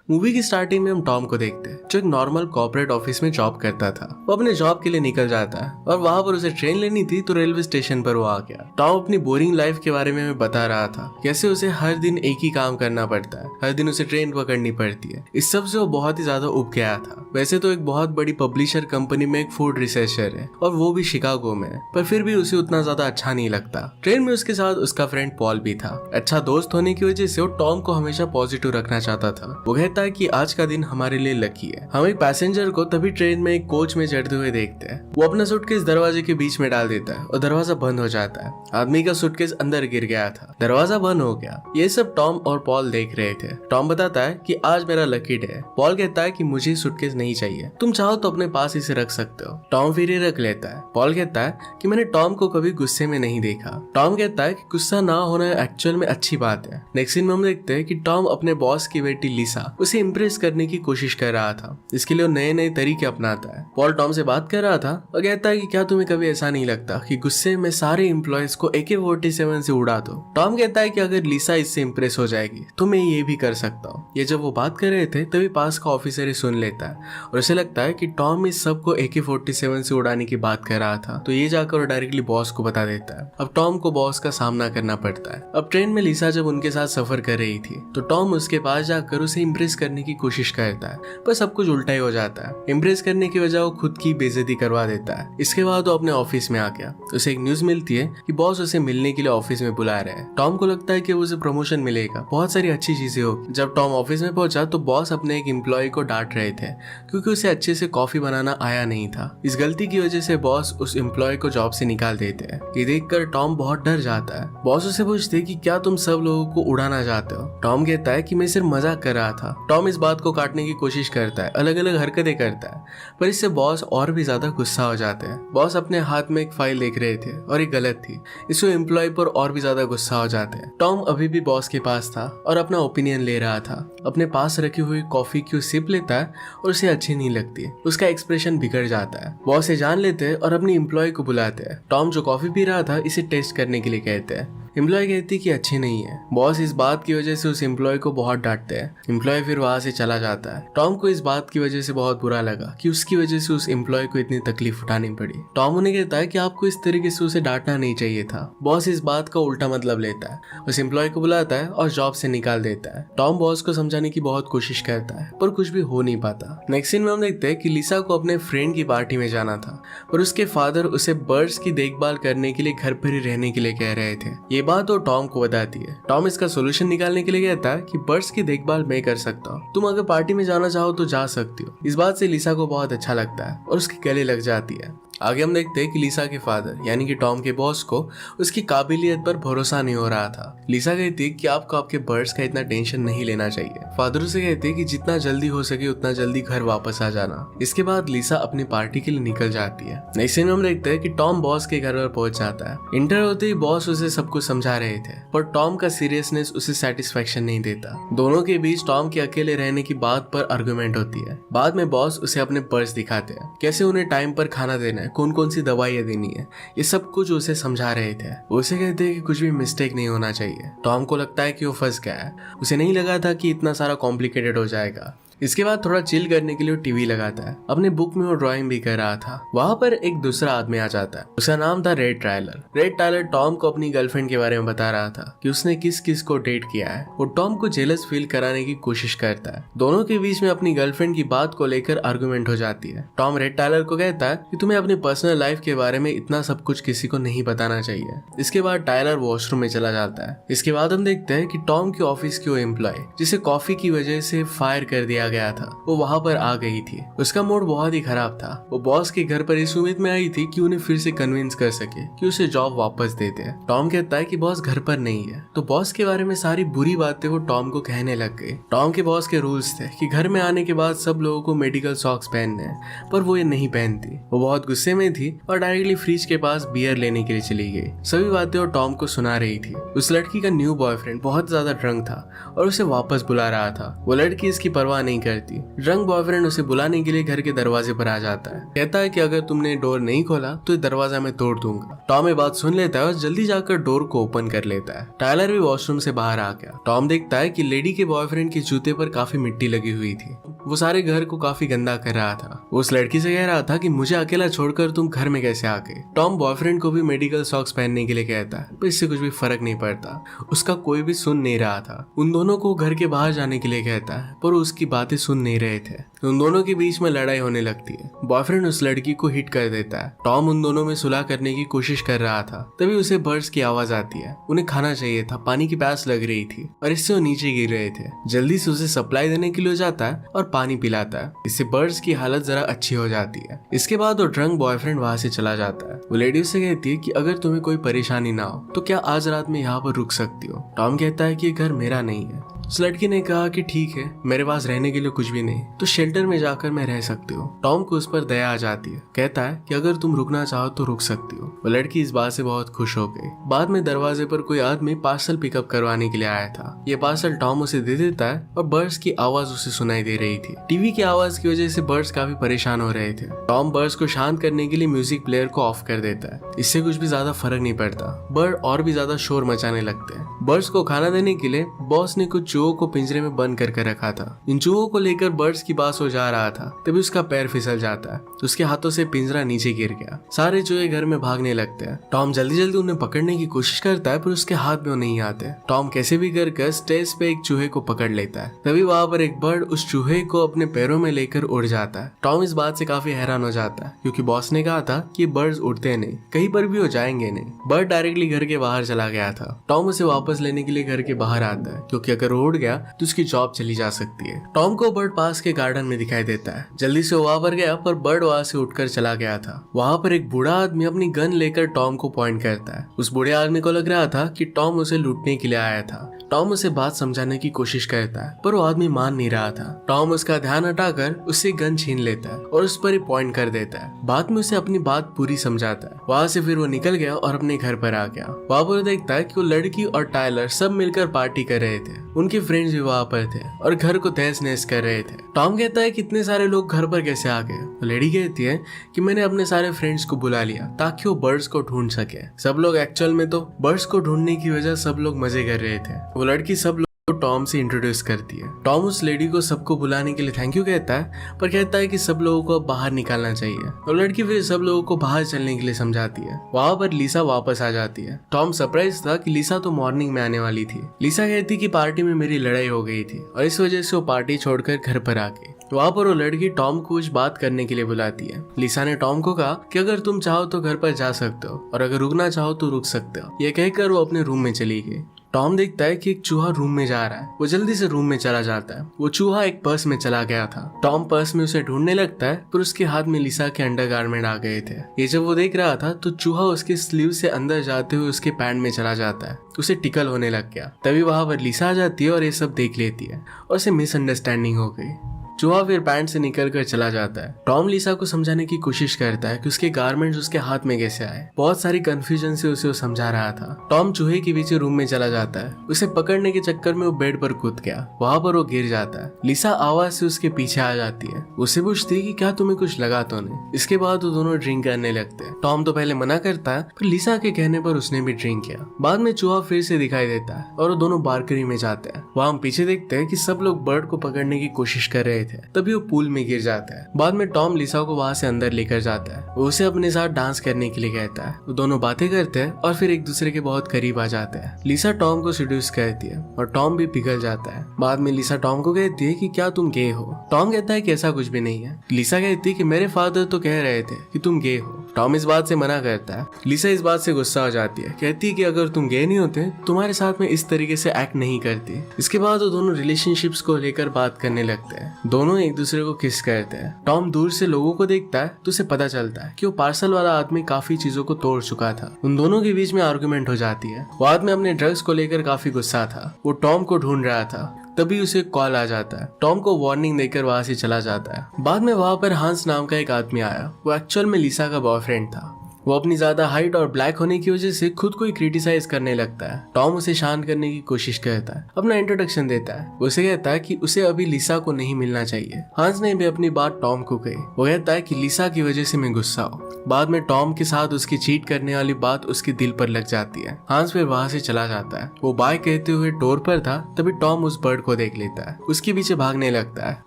Movie की starting में हम टॉम को देखते हैं जो एक नॉर्मल कॉर्पोरेट ऑफिस में जॉब करता था। वो अपने जॉब के लिए निकल जाता है और वहां पर उसे ट्रेन लेनी थी तो रेलवे स्टेशन पर वो आ गया। टॉम अपनी बोरिंग लाइफ के बारे में हमें बता रहा था, कैसे उसे हर दिन एक ही काम करना पड़ता है, हर दिन उसे ट्रेन पकड़नी पड़ती है। इस सब से वो बहुत ही ज्यादा उब गया था। वैसे तो एक बहुत बड़ी पब्लिशर कंपनी में एक फूड रिसर्चर है और वो भी शिकागो में है, पर फिर भी उसे उतना ज्यादा अच्छा नहीं लगता। ट्रेन में उसके साथ उसका फ्रेंड पॉल भी था। अच्छा दोस्त होने की वजह से वो टॉम को हमेशा पॉजिटिव रखना चाहता था। वो कहता है कि आज का दिन हमारे लिए लकी है। हम एक पैसेंजर को तभी ट्रेन में एक कोच में चढ़ते हुए देखते हैं। वो अपना सूटकेस दरवाजे के बीच में डाल देता है और दरवाजा बंद हो जाता है। आदमी का सूटकेस अंदर गिर गया था, दरवाजा बंद हो गया। ये सब टॉम और पॉल देख रहे थे। टॉम बताता है कि आज मेरा लकी डे है। पॉल कहता है कि मुझे सूटकेस नहीं चाहिए, तुम चाहो तो अपने पास इसे रख सकते हो। टॉम फिर ये रख लेता है। पॉल कहता है कि मैंने टॉम को कभी गुस्से में नहीं देखा। टॉम कहता है कि गुस्सा ना होना एक्चुअल में अच्छी बात है। नेक्स्ट सीन में हम देखते हैं कि टॉम अपने बॉस की बेटी लिसा उसे इम्प्रेस करने की कोशिश कर रहा था। इसके लिए वो नए नए तरीके अपनाता है। पॉल टॉम से बात कर रहा था और कहता है कि क्या तुम्हें कभी ऐसा नहीं लगता कि गुस्से में सारे एम्प्लॉयज को AK-47 से उड़ा दो। टॉम कहता है कि अगर लिसा इससे इम्प्रेस हो जाएगी तो मैं ये भी कर सकता हूँ। ये जब वो बात कर रहे थे तभी पास का ऑफिसर सुन लेता है और उसे लगता है कि टॉम इस सब को AK-47 से उड़ाने की बात कर रहा था। तो ये जाकर डायरेक्टली बॉस को बता देता है। अब टॉम को बॉस का सामना करना पड़ता है। अब ट्रेन में लिसा जब उनके साथ सफर कर रही थी तो टॉम उसके पास जाकर उसे इम्प्रेस करने की कोशिश करता है, पर सब कुछ उल्टा ही हो जाता है। इम्प्रेस करने की वजह वो खुद की बेइज्जती करवा देता है। इसके बाद वो अपने ऑफिस में आ गया। उसे एक न्यूज मिलती है कि बॉस उसे मिलने के लिए ऑफिस में बुला रहे हैं। टॉम को लगता है कि उसे प्रमोशन मिलेगा, बहुत सारी अच्छी चीजें होगी। जब टॉम ऑफिस में पहुंचा तो बॉस अपने एक एम्प्लॉय को डांट रहे थे क्योंकि उसे अच्छे से कॉफी बनाना आया नहीं था। इस गलती की वजह से बॉस उस एम्प्लॉय को जॉब से निकाल देते हैं। ये देखकर टॉम बहुत डर जाता है। बॉस उसे पूछते कि क्या तुम सब लोगों को उड़ाना चाहते हो। टॉम कहता है कि मैं सिर्फ मजाक कर रहा था। टॉम इस बात को काटने की कोशिश करता है, अलग अलग हरकतें करता है, पर इससे बॉस और भी ज्यादा गुस्सा हो जाते हैं। बॉस अपने हाथ में एक फाइल देख रहे थे और ये गलत थी। इससे एम्प्लॉय पर और भी ज्यादा गुस्सा हो जाते हैं। टॉम अभी भी बॉस के पास था और अपना ओपिनियन ले रहा था। अपने पास रखी हुई कॉफी की सिप लेता है और उसे अच्छी नहीं लगती। उसका एक्सप्रेशन बिगड़ जाता है। बॉस ये जान लेते हैं और अपनी एम्प्लॉय को बुलाते हैं। टॉम जो कॉफी पी रहा था इसे टेस्ट करने के लिए कहते हैं। एम्प्लॉय कहती कि अच्छी नहीं है। बॉस इस बात की वजह से उस एम्प्लॉय को बहुत डांटते हैं। एम्प्लॉय फिर वहां से चला जाता है। टॉम को इस बात की वजह से बहुत बुरा लगा कि उसकी वजह से उस एम्प्लॉय को इतनी तकलीफ उठानी पड़ी। टॉम उन्हें कहता है कि आपको इस तरीके से उसे डांटना नहीं चाहिए था। बॉस इस बात का उल्टा मतलब लेता है, उस एम्प्लॉय को बुलाता है और जॉब से निकाल देता है। टॉम बॉस को समझाने की बहुत कोशिश करता है पर कुछ भी हो नहीं पाता। नेक्स्ट सीन में हम देखते हैं कि लिसा को अपने फ्रेंड की पार्टी में जाना था पर उसके फादर उसे बर्ड्स की देखभाल करने के लिए घर पर ही रहने के लिए कह रहे थे। ये बात वो टॉम को बताती है। टॉम इसका सोल्यूशन निकालने के लिए कहता है कि बर्ड्स की देखभाल मैं कर सकता हूँ, तुम अगर पार्टी में जाना चाहो तो जा सकती हो। इस बात से लिसा को बहुत अच्छा लगता है और उसके गले लग जाती है। आगे हम देखते हैं कि लिसा के फादर यानी कि टॉम के बॉस को उसकी काबिलियत पर भरोसा नहीं हो रहा था। लिसा कहती है कि आपको आपके बर्ड्स का इतना टेंशन नहीं लेना चाहिए। फादर उसे कहते हैं कि जितना जल्दी हो सके उतना जल्दी घर वापस आ जाना। इसके बाद लिसा अपनी पार्टी के लिए निकल जाती है। नेक्स्ट सीन में हम देखते हैं कि टॉम बॉस के घर पर पहुंच जाता है। इंटर होते ही बॉस उसे सब कुछ समझा रहे थे पर टॉम का सीरियसनेस उसे सेटिस्फेक्शन नहीं देता। दोनों के बीच टॉम के अकेले रहने की बात पर आर्गुमेंट होती है। बाद में बॉस उसे अपने बर्ड्स दिखाते हैं, कैसे उन्हें टाइम पर खाना देना, कौन कौन सी दवाइयां देनी है, ये सब कुछ उसे समझा रहे थे। उसे कहते हैं कि कुछ भी मिस्टेक नहीं होना चाहिए। टॉम को लगता है कि वो फंस गया है। उसे नहीं लगा था कि इतना सारा कॉम्प्लिकेटेड हो जाएगा। इसके बाद थोड़ा चिल करने के लिए टीवी लगाता है। अपने बुक में वो ड्राइंग भी कर रहा था। वहां पर एक दूसरा आदमी आ जाता है। उसका नाम था red Tyler. Red Tyler Tom को अपनी गर्लफ्रेंड के बारे में बता रहा था कि उसने किस किस को डेट किया है। वो टॉम को जेलस फील कराने की कोशिश करता है। दोनों के बीच में अपनी गर्लफ्रेंड की बात को लेकर आर्गुमेंट हो जाती है। टॉम रेड टायलर को कहता है कि तुम्हें अपनी पर्सनल लाइफ के बारे में इतना सब कुछ किसी को नहीं बताना चाहिए। इसके बाद टायलर वॉशरूम में चला जाता है। इसके बाद हम देखते हैं कि टॉम के ऑफिस की वो एम्प्लॉय जिसे कॉफी की वजह से फायर कर दिया गया था वो वहां पर आ गई थी। उसका मूड बहुत ही खराब था। वो बॉस के घर पर इस उम्मीद में आई थी कि उन्हें फिर से कन्विंस कर सके कि उसे जॉब वापस दे दे। टॉम कहता है कि बॉस घर पर नहीं है तो बॉस के बारे में सारी बुरी बातें वो टॉम को कहने लग गई। टॉम के बॉस के रूल्स थे कि घर में आने के बाद सब लोगों को मेडिकल सॉक्स पहनने हैं पर वो ये नहीं पहनती। वो बहुत गुस्से में थी और डायरेक्टली फ्रिज के पास बियर लेने के लिए चली गई। सभी बातें वो टॉम को सुना रही थी। उस लड़की का न्यू बॉयफ्रेंड बहुत ज्यादा ड्रंक था और उसे वापस बुला रहा था। वो लड़की इसकी परवाह नहीं नहीं करती। ड्रंक बॉयफ्रेंड उसे बुलाने के लिए घर के दरवाजे पर आ जाता है। कहता है कि अगर तुमने डोर नहीं खोला तो ये दरवाजा मैं तोड़ दूंगा। टॉम ये बात सुन लेता है और जल्दी जाकर डोर को ओपन कर लेता है। टायलर भी वॉशरूम से बाहर आ गया। टॉम देखता है कि लेडी के बॉयफ्रेंड के जूते पर काफी मिट्टी लगी हुई थी। वो सारे घर को काफी गंदा कर रहा था। वो उस लड़की से कह रहा था कि मुझे अकेला छोड़कर तुम घर में कैसे आ गए। टॉम बॉयफ्रेंड को भी मेडिकल सॉक्स पहनने के लिए कहता है, पर इससे कुछ भी फर्क नहीं पड़ता। उसका कोई भी सुन नहीं रहा था। उन दोनों को घर के बाहर जाने के लिए कहता है, पर उसकी बातें सुन नहीं रहे थे। उन दोनों के बीच में लड़ाई होने लगती है। बॉयफ्रेंड उस लड़की को हिट कर देता है। टॉम उन दोनों में सुलह करने की कोशिश कर रहा था, तभी उसे बर्ड्स की आवाज आती है। उन्हें खाना चाहिए था, पानी की प्यास लग रही थी और इससे वो नीचे गिर रहे थे। जल्दी से उसे सप्लाई देने के लिए जाता है और पानी पिलाता है। इससे बर्ड्स की हालत जरा अच्छी हो जाती है। इसके बाद वो ड्रंक बॉयफ्रेंड वहां से चला जाता है। वो लेडी से कहती है कि अगर तुम्हें कोई परेशानी ना हो तो क्या आज रात में यहाँ पर रुक सकती हो। टॉम कहता है कि ये घर मेरा नहीं है। उस लड़की ने कहा कि ठीक है, मेरे पास रहने के लिए कुछ भी नहीं तो शेल्टर में जाकर मैं रह सकती हूँ। टॉम को उस पर दया आ जाती है। कहता है कि अगर तुम रुकना चाहो तो रुक सकती हो। वो लड़की इस बात से बहुत खुश हो गई। बाद में दरवाजे पर कोई आदमी पार्सल पिकअप करवाने के लिए आया था। ये पार्सल टॉम उसे दे देता है और बर्ड्स की आवाज उसे सुनाई दे रही थी। टीवी की आवाज की वजह से बर्ड्स काफी परेशान हो रहे थे। टॉम बर्ड्स को शांत करने के लिए म्यूजिक प्लेयर को ऑफ कर देता है। इससे कुछ भी ज्यादा फर्क नहीं पड़ता। बर्ड और भी ज्यादा शोर मचाने लगते हैं। बर्ड्स को खाना देने के लिए बॉस ने कुछ चूहों को पिंजरे में बंद करके रखा था। इन चूहों को लेकर बर्ड्स की पास हो जा रहा था, तभी उसका पैर फिसल जाता है तो उसके हाथों से पिंजरा नीचे गिर गया। सारे चूहे घर में भागने लगते हैं। टॉम जल्दी जल्दी उन्हें पकड़ने की कोशिश करता है, पर उसके हाथ में वो नहीं आते। टॉम कैसे भी कर स्टेज पे एक चूहे को पकड़ लेता है। तभी वहां पर एक बर्ड उस चूहे को अपने पैरों में लेकर उड़ जाता है। टॉम इस बात से काफी हैरान हो जाता है, क्योंकि बॉस ने कहा था कि बर्ड्स उड़ते नहीं, कहीं पर भी हो जाएंगे नहीं। बर्ड डायरेक्टली घर के बाहर चला गया था। टॉम उसे वापस लेने के लिए घर के बाहर आता है, क्योंकि अगर उड़ गया तो उसकी जॉब चली जा सकती है। टॉम को बर्ड पास के गार्डन में दिखाई देता है। जल्दी से वहां पर गया, पर बर्ड वहां से उठकर चला गया था। वहां पर एक बूढ़ा आदमी अपनी गन लेकर टॉम को पॉइंट करता है। उस बूढ़े आदमी को लग रहा था कि टॉम उसे लूटने के लिए आया था। टॉम उसे बात समझाने की कोशिश करता है, पर वो आदमी मान नहीं रहा था। टॉम उसका ध्यान हटाकर उससे गन छीन लेता है और उस पर ही पॉइंट कर देता है। बाद में उसे अपनी बात पूरी समझाता है। वहां से फिर वो निकल गया और अपने घर पर आ गया। वहां पर देखता है कि वो लड़की और टायलर सब मिलकर पार्टी कर रहे थे। उनके फ्रेंड्स भी वहां पर थे और घर को तहस नहस कर रहे थे। टॉम कहता है कि इतने सारे लोग घर पर कैसे आ गए। लेडी कहती है कि मैंने अपने सारे फ्रेंड्स को बुला लिया ताकि वो बर्ड्स को ढूंढ सके। सब लोग एक्चुअल में तो बर्ड्स को ढूंढने की वजह सब लोग मजे कर रहे थे। वो लड़की सब तो टॉम से इंट्रोड्यूस करती है। टॉम उस लेडी को सबको बुलाने के लिए थैंक यू कहता है, पर कहता है कि सब लोगों को अब बाहर निकालना चाहिए। और लड़की फिर सब लोगों को बाहर चलने के लिए समझाती है। वहां पर लिसा वापस आ जाती है। टॉम सरप्राइज था कि लिसा तो मॉर्निंग में आने वाली थी। लिसा कहती कि पार्टी में मेरी लड़ाई हो गई थी और इस वजह से वो पार्टी छोड़कर घर पर आ गई। वहां पर वो लड़की टॉम को कुछ बात करने के लिए बुलाती है। लिसा ने टॉम को कहा कि अगर तुम चाहो तो घर पर जा सकते हो और अगर रुकना चाहो तो रुक सकते हो। यह कहकर वो अपने रूम में चली गई। टॉम देखता है कि एक चूहा रूम में जा रहा है। वो जल्दी से रूम में चला जाता है। वो चूहा एक पर्स में चला गया था। टॉम पर्स में उसे ढूंढने लगता है, पर उसके हाथ में लिसा के अंडरगारमेंट आ गए थे। ये जब वो देख रहा था तो चूहा उसके स्लीव से अंदर जाते हुए उसके पैंट में चला जाता है। उसे टिकल होने लग गया। तभी वहां पर लिसा आ जाती है और ये सब देख लेती है और उसे मिसअंडरस्टैंडिंग हो गई। चूहा फिर पैंट से निकल कर चला जाता है। टॉम लिसा को समझाने की कोशिश करता है कि उसके गारमेंट्स उसके हाथ में कैसे आए। बहुत सारी कंफ्यूजन से उसे वो समझा रहा था। टॉम चूहे के पीछे रूम में चला जाता है। उसे पकड़ने के चक्कर में वो बेड पर कूद गया। वहां पर वो गिर जाता है। लिसा आवाज से उसके पीछे आ जाती है। उसे पूछती है कि क्या तुम्हें कुछ लगा तो नहीं। इसके बाद वो दोनों ड्रिंक करने लगते हैं। टॉम तो पहले मना करता है, फिर लिसा के कहने पर उसने भी ड्रिंक किया। बाद में चूहा फिर से दिखाई देता है और वो दोनों बालकनी में जाते हैं। वहां हम पीछे देखते हैं कि सब लोग बर्ड को पकड़ने की कोशिश कर रहे थे। तभी वो पूल में गिर जाता है। बाद में टॉम लिसा को वहां से अंदर लेकर जाता है। वो उसे अपने साथ डांस करने के लिए कहता है। वो दोनों बातें करते हैं और फिर एक दूसरे के बहुत करीब आ जाते हैं। लिसा टॉम को सीड्यूस करती है और टॉम भी पिघल जाता है। बाद में लिसा टॉम को कहती है कि क्या तुम गे हो। टॉम कहता है कि ऐसा कुछ भी नहीं है। लिसा कहती है कि मेरे फादर तो कह रहे थे कि तुम गे हो। टॉम इस बात से मना करता है। लिसा इस बात से गुस्सा हो जाती है। कहती है कि अगर तुम गे नहीं होते तुम्हारे साथ में इस तरीके से एक्ट नहीं करती। इसके बाद वो दोनों रिलेशनशिप्स को लेकर बात करने लगते हैं। दोनों एक दूसरे को किस करते हैं। टॉम दूर से लोगों को देखता है तो उसे पता चलता है कि वो पार्सल वाला आदमी काफी चीजों को तोड़ चुका था। उन दोनों के बीच में आर्गुमेंट हो जाती है। वो आदमी अपने ड्रग्स को लेकर काफी गुस्सा था। वो टॉम को ढूंढ रहा था। तभी उसे कॉल आ जाता है। टॉम को वार्निंग देकर वहां से चला जाता है। बाद में वहां पर हांस नाम का एक आदमी आया। वो एक्चुअल में लिसा का बॉयफ्रेंड था। वो अपनी ज्यादा हाइट और ब्लैक होने की वजह से खुद को ही क्रिटिसाइज करने लगता है। टॉम उसे शांत करने की कोशिश करता है, अपना इंट्रोडक्शन देता है। उसे कहता है कि उसे अभी लिसा को नहीं मिलना चाहिए। हांस ने भी अपनी बात टॉम को कही। वो कहता है कि लिसा की वजह से मैं गुस्सा हूँ। बाद में टॉम के साथ उसकी चीट करने वाली बात उसके दिल पर लग जाती है। हांस फिर वहां से चला जाता है। वो बाय कहते हुए डोर पर था, तभी टॉम उस बर्ड को देख लेता है। उसके पीछे भागने लगता है।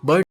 बर्ड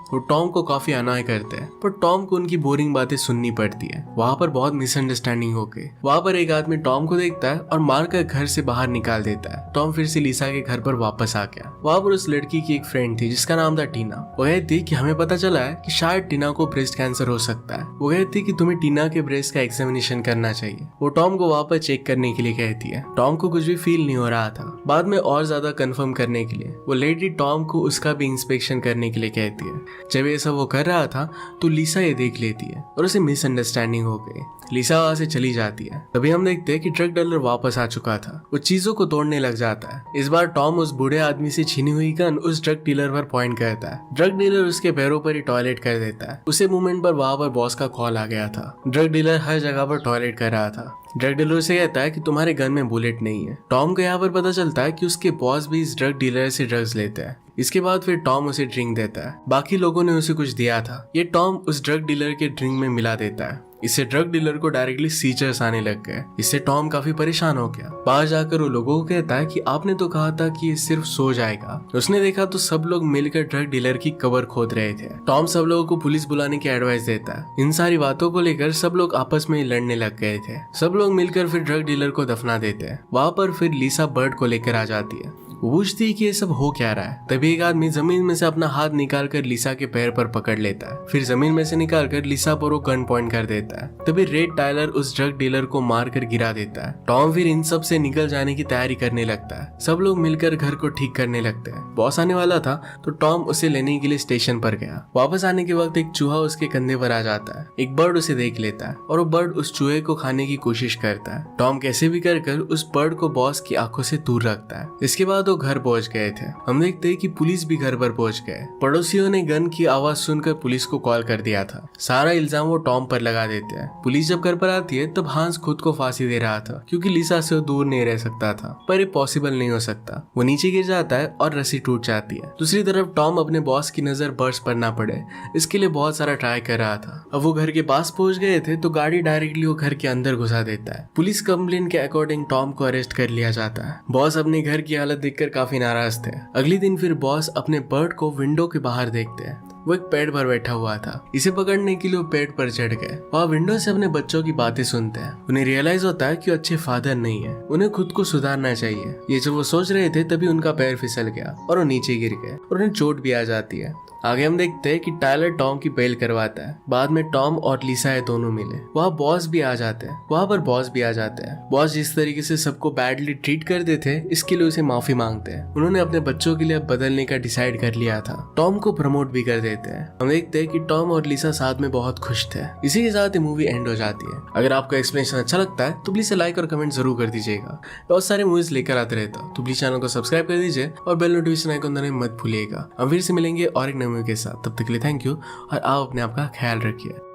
वो टॉम को काफी अनाय करते हैं, पर टॉम को उनकी बोरिंग बातें सुननी पड़ती है। वहाँ पर बहुत मिसअंडरस्टैंडिंग हो गई। वहाँ पर एक आदमी टॉम को देखता है और मारकर घर से बाहर निकाल देता है। टॉम फिर से लिसा के घर पर वापस आ गया। वहाँ पर उस लड़की की एक फ्रेंड थी जिसका नाम था टीना। वो कहती कि हमें पता चला है कि शायद टीना को ब्रेस्ट कैंसर हो सकता है। वो कहती कि तुम्हें टीना के ब्रेस्ट का एग्जामिनेशन करना चाहिए। वो टॉम को वहाँ पर चेक करने के लिए कहती है। टॉम को कुछ भी फील नहीं हो रहा था। बाद में और ज्यादा कंफर्म करने के लिए वो लेडी टॉम को उसका भी इंस्पेक्शन करने के लिए कहती है। जब ये सब वो कर रहा था तो लिसा ये देख लेती है और उसे मिसअंडरस्टैंडिंग हो गई। लिसा वहां से चली जाती है। तभी हम देखते हैं कि ट्रक डीलर वापस आ चुका था। वो चीजों को तोड़ने लग जाता है। इस बार टॉम उस बूढ़े आदमी से छीनी हुई गन उस ड्रग डीलर पर पॉइंट करता है। ड्रग डीलर उसके पैरों पर ही टॉयलेट कर देता है। उसे मूवमेंट पर वहां पर बॉस का कॉल आ गया था। ड्रग डीलर हर जगह पर टॉयलेट कर रहा था। ड्रग डीलर से कहता है कि तुम्हारे गन में बुलेट नहीं है। टॉम को यहाँ पर पता चलता है कि उसके बॉस भी इस ड्रग डीलर से ड्रग्स लेते हैं। इसके बाद फिर टॉम उसे ड्रिंक देता है। बाकी लोगों ने उसे कुछ दिया था। ये टॉम उस ड्रग डीलर के ड्रिंक में मिला देता है। इससे ड्रग डीलर को डायरेक्टली सीजर्स आने लग गए। इससे टॉम काफी परेशान हो गया। बाहर जाकर वो लोगों को कहता है कि आपने तो कहा था कि ये सिर्फ सो जाएगा। उसने देखा तो सब लोग मिलकर ड्रग डीलर की कबर खोद रहे थे। टॉम सब लोगों को पुलिस बुलाने की एडवाइस देता है। इन सारी बातों को लेकर सब लोग आपस में लड़ने लग गए थे। सब लोग मिलकर फिर ड्रग डीलर को दफना देते हैं। वहां पर फिर लिसा बर्ड को लेकर आ जाती है। वो पूछती है कि ये सब हो क्या रहा है। तभी एक आदमी जमीन में से अपना हाथ निकालकर लिसा के पैर पर पकड़ लेता है। फिर जमीन में से निकालकर लिसा पर वो गन पॉइंट कर देता है। तभी रेड टाइलर उस ड्रग डीलर को मारकर गिरा देता है। टॉम फिर इन सब से निकल जाने की तैयारी करने लगता है। सब लोग मिलकर घर को ठीक करने लगते हैं। बॉस आने वाला था तो टॉम उसे लेने के लिए स्टेशन पर गया। वापस आने के वक्त एक चूहा उसके कंधे पर आ जाता है। एक बर्ड उसे देख लेता है और वो बर्ड उस चूहे को खाने की कोशिश करता है। टॉम कैसे भी कर उस बर्ड को बॉस की आंखों से दूर रखता है। इसके बाद वो घर पहुंच गए थे। हम देखते हैं कि पुलिस भी घर पर पहुंच गए। पड़ोसियों ने गन की आवाज सुनकर पुलिस को कॉल कर दिया था। सारा इल्जाम वो टॉम पर लगा देते हैं। पुलिस जब घर पर आती है तब हांस खुद को फांसी दे रहा था क्योंकि लिसा से वो दूर नहीं रह सकता था, पर ये पॉसिबल नहीं हो सकता। वो नीचे गिर जाता है और रस्सी टूट जाती है। दूसरी तरफ टॉम अपने बॉस की नजर बर्ड्स पर ना पड़े इसके लिए बहुत सारा ट्राई कर रहा था। अब वो घर के पास पहुंच गए थे तो गाड़ी डायरेक्टली वो घर के अंदर घुसा देता है। पुलिस कंप्लेन के अकॉर्डिंग टॉम को अरेस्ट कर लिया जाता है। बॉस अपने घर की हालत देखकर काफी नाराज थे। अगले दिन फिर बॉस अपने बर्ड को विंडो के बाहर देखते हैं। वो एक पेड़ पर बैठा हुआ था। इसे पकड़ने के लिए वो पेड़ पर चढ़ गए। वहाँ विंडो से अपने बच्चों की बातें सुनते हैं। उन्हें रियलाइज होता है कि वो अच्छे फादर नहीं है, उन्हें खुद को सुधारना चाहिए। ये जब वो सोच रहे थे तभी उनका पैर फिसल गया और वो नीचे गिर गए और उन्हें चोट भी आ जाती है। आगे हम देखते हैं कि टायलर टॉम की बेल करवाता है। बाद में टॉम और लिसा ये दोनों मिले। वहाँ बॉस भी आ जाते हैं। बॉस जिस तरीके से सबको बैडली ट्रीट करते थे इसके लिए उसे माफी मांगते हैं। उन्होंने अपने बच्चों के लिए बदलने का डिसाइड कर लिया था। टॉम को प्रमोट भी कर देते हैं। हम देखते हैं कि टॉम और लिसा साथ में बहुत खुश थे। इसी के साथ ये मूवी एंड हो जाती है। अगर आपको एक्सप्लेनेशन अच्छा लगता है तो प्लीज लाइक और कमेंट जरूर कर दीजिएगा। बहुत सारे मूवीज लेकर आते रहता हूँ तो प्लीज चैनल को सब्सक्राइब कर दीजिए और बेल नोटिफिकेशन आइकन दबाना मत भूलिएगा। हम फिर से मिलेंगे और एक नए मूवी के साथ। तब तक के लिए थैंक यू और आप अपने आप का ख्याल रखिए।